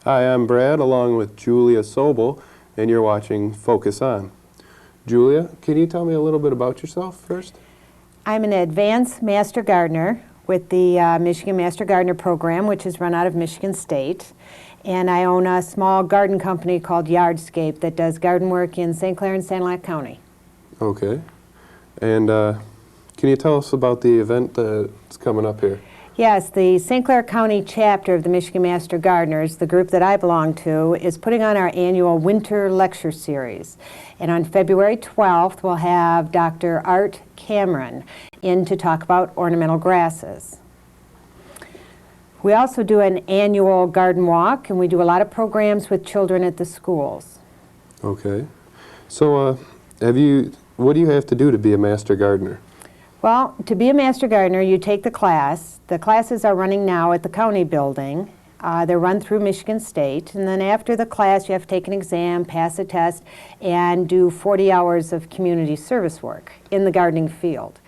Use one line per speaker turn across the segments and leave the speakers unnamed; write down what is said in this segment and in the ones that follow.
Hi, I'm Brad, along with Julia Sobel, and you're watching Focus On. Julia, can you tell me a little bit about yourself first?
I'm an advanced Master Gardener with the Michigan Master Gardener program, which is run out of Michigan State. And I own a small garden company called Yardscape that does garden work in St. Clair and Sanilac County.
Okay. And can you tell us about the event that's coming up here?
Yes, the St. Clair County chapter of the Michigan Master Gardeners, the group that I belong to, is putting on our annual winter lecture series. And on February 12th, we'll have Dr. Art Cameron in to talk about ornamental grasses. We also do an annual garden walk, and we do a lot of programs with children at the schools.
Okay. So what do you have to do to be a Master Gardener?
Well, to be a Master Gardener, you take the class. The classes are running now at the county building. They're run through Michigan State. And then after the class, you have to take an exam, pass a test, and do 40 hours of community service work in the gardening field.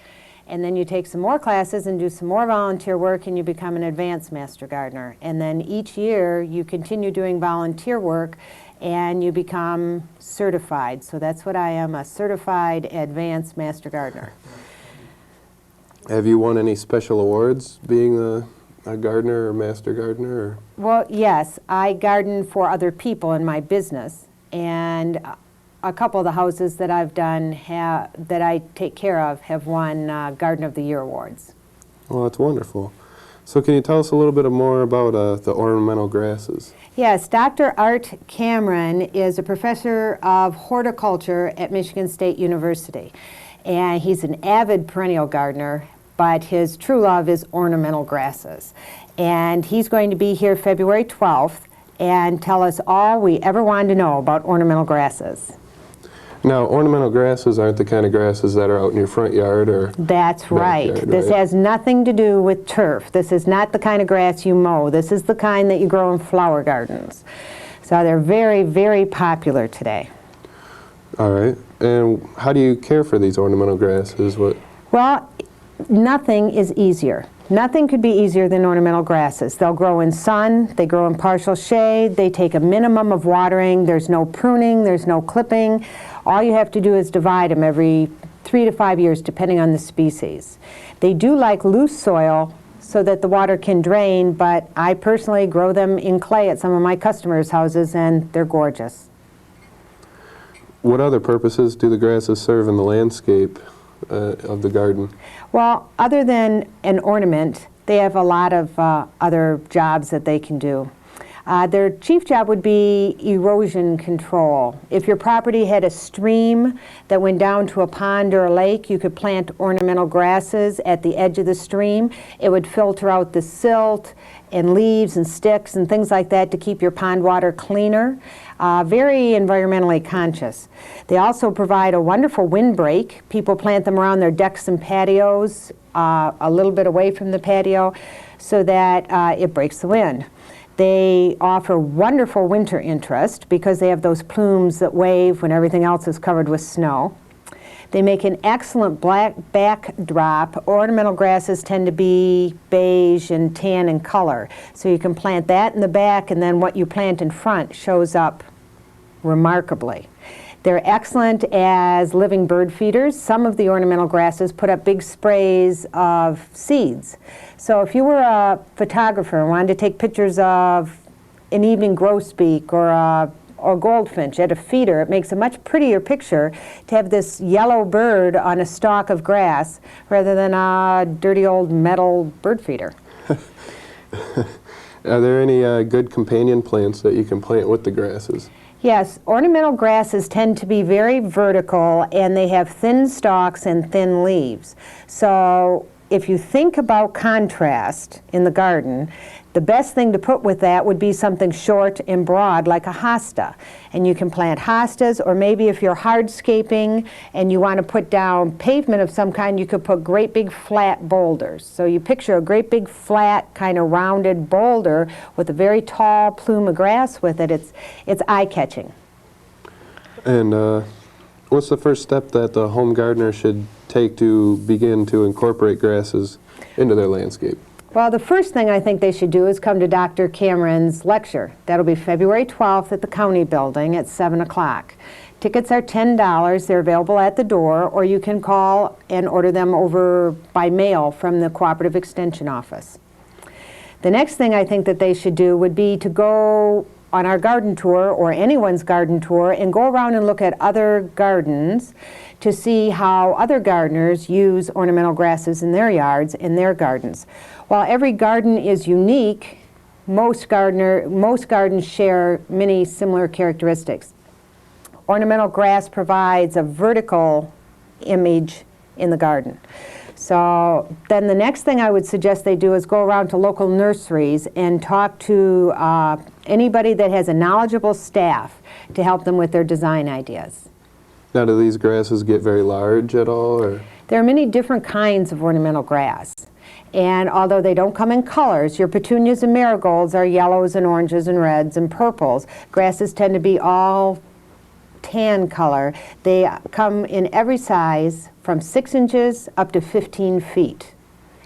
And then you take some more classes and do some more volunteer work, and you become an advanced Master Gardener. And then each year, you continue doing volunteer work, and you become certified. So that's what I am, a certified advanced Master Gardener.
Have you won any special awards being a gardener or Master Gardener? Or?
Well, yes. I garden for other people in my business, and a couple of the houses that I've done that I take care of have won Garden of the Year awards.
Well, that's wonderful. So can you tell us a little bit more about the ornamental grasses?
Yes, Dr. Art Cameron is a professor of horticulture at Michigan State University. And he's an avid perennial gardener, but his true love is ornamental grasses. And he's going to be here February 12th and tell us all we ever wanted to know about ornamental grasses.
Now, ornamental grasses aren't the kind of grasses that are out in your front yard or
That's right.
backyard,
This
right?
has nothing to do with turf. This is not the kind of grass you mow. This is the kind that you grow in flower gardens. So they're very, very popular today.
All right. And how do you care for these ornamental grasses?
Well, nothing is easier. Nothing could be easier than ornamental grasses. They'll grow in sun, they grow in partial shade, they take a minimum of watering, there's no pruning, there's no clipping. All you have to do is divide them every 3 to 5 years, depending on the species. They do like loose soil so that the water can drain, but I personally grow them in clay at some of my customers' houses, and they're gorgeous.
What other purposes do the grasses serve in the landscape of the garden?
Well, other than an ornament, they have a lot of other jobs that they can do. Their chief job would be erosion control. If your property had a stream that went down to a pond or a lake, you could plant ornamental grasses at the edge of the stream. It would filter out the silt and leaves and sticks and things like that to keep your pond water cleaner. Very environmentally conscious. They also provide a wonderful windbreak. People plant them around their decks and patios, a little bit away from the patio, so that it breaks the wind. They offer wonderful winter interest because they have those plumes that wave when everything else is covered with snow. They make an excellent black backdrop. Ornamental grasses tend to be beige and tan in color. So you can plant that in the back, and then what you plant in front shows up remarkably. They're excellent as living bird feeders. Some of the ornamental grasses put up big sprays of seeds. So if you were a photographer and wanted to take pictures of an evening grosbeak or goldfinch at a feeder, it makes a much prettier picture to have this yellow bird on a stalk of grass rather than a dirty old metal bird feeder.
Are there any good companion plants that you can plant with the grasses?
Yes, ornamental grasses tend to be very vertical, and they have thin stalks and thin leaves. So if you think about contrast in the garden, the best thing to put with that would be something short and broad like a hosta. And you can plant hostas, or maybe if you're hardscaping and you want to put down pavement of some kind, you could put great big flat boulders. So you picture a great big flat kind of rounded boulder with a very tall plume of grass with it. It's eye-catching.
And what's the first step that the home gardener should take to begin to incorporate grasses into their landscape?
Well, the first thing I think they should do is come to Dr. Cameron's lecture. That'll be February 12th at the County Building at 7 o'clock. Tickets are $10. They're available at the door, or you can call and order them over by mail from the Cooperative Extension Office. The next thing I think that they should do would be to go on our garden tour, or anyone's garden tour, and go around and look at other gardens to see how other gardeners use ornamental grasses in their yards, in their gardens. While every garden is unique, most gardens share many similar characteristics. Ornamental grass provides a vertical image in the garden. So then the next thing I would suggest they do is go around to local nurseries and talk to anybody that has a knowledgeable staff to help them with their design ideas.
Now, do these grasses get very large at all? Or?
There are many different kinds of ornamental grass. And although they don't come in colors, your petunias and marigolds are yellows and oranges and reds and purples. Grasses tend to be all tan color. They come in every size from 6 inches up to 15 feet.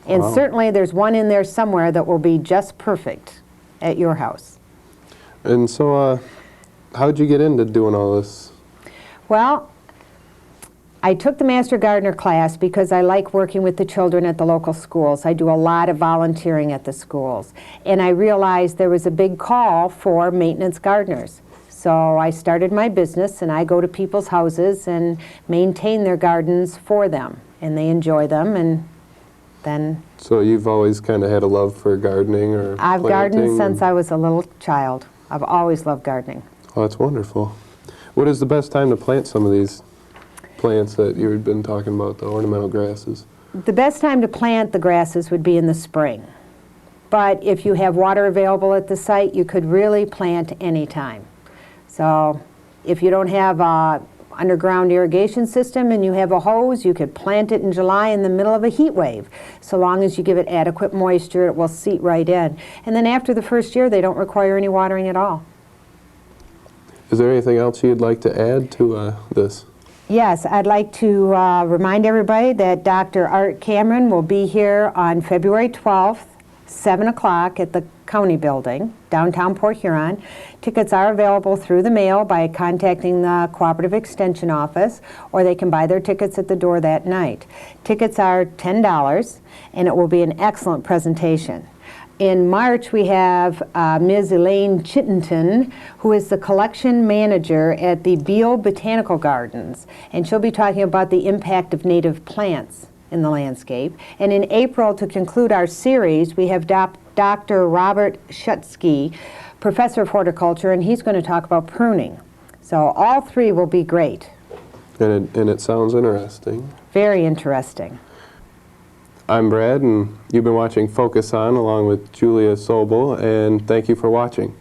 And
Wow.
certainly there's one in there somewhere that will be just perfect at your house.
And so, how'd you get into doing all this?
Well, I took the Master Gardener class because I like working with the children at the local schools. I do a lot of volunteering at the schools. And I realized there was a big call for maintenance gardeners. So I started my business, and I go to people's houses and maintain their gardens for them. And they enjoy them, and then
So you've always kind of had a love for gardening or
I've gardened
planting
since
and-
I was a little child. I've always loved gardening.
Oh, that's wonderful. What is the best time to plant some of these plants that you've been talking about, the ornamental grasses?
The best time to plant the grasses would be in the spring. But if you have water available at the site, you could really plant any time. So if you don't have an underground irrigation system and you have a hose, you could plant it in July in the middle of a heat wave. So long as you give it adequate moisture, it will seep right in. And then after the first year, they don't require any watering at all.
Is there anything else you'd like to add to this?
Yes, I'd like to remind everybody that Dr. Art Cameron will be here on February 12th, 7 o'clock at the County Building, downtown Port Huron. Tickets are available through the mail by contacting the Cooperative Extension Office, or they can buy their tickets at the door that night. Tickets are $10, and it will be an excellent presentation. In March, we have Ms. Elaine Chittenton, who is the collection manager at the Beale Botanical Gardens, and she'll be talking about the impact of native plants in the landscape. And in April, to conclude our series, we have Dr. Robert Schutzke, professor of horticulture, and he's going to talk about pruning. So all three will be great.
And it sounds interesting.
Very interesting.
I'm Brad, and you've been watching Focus On along with Julia Sobel, and thank you for watching.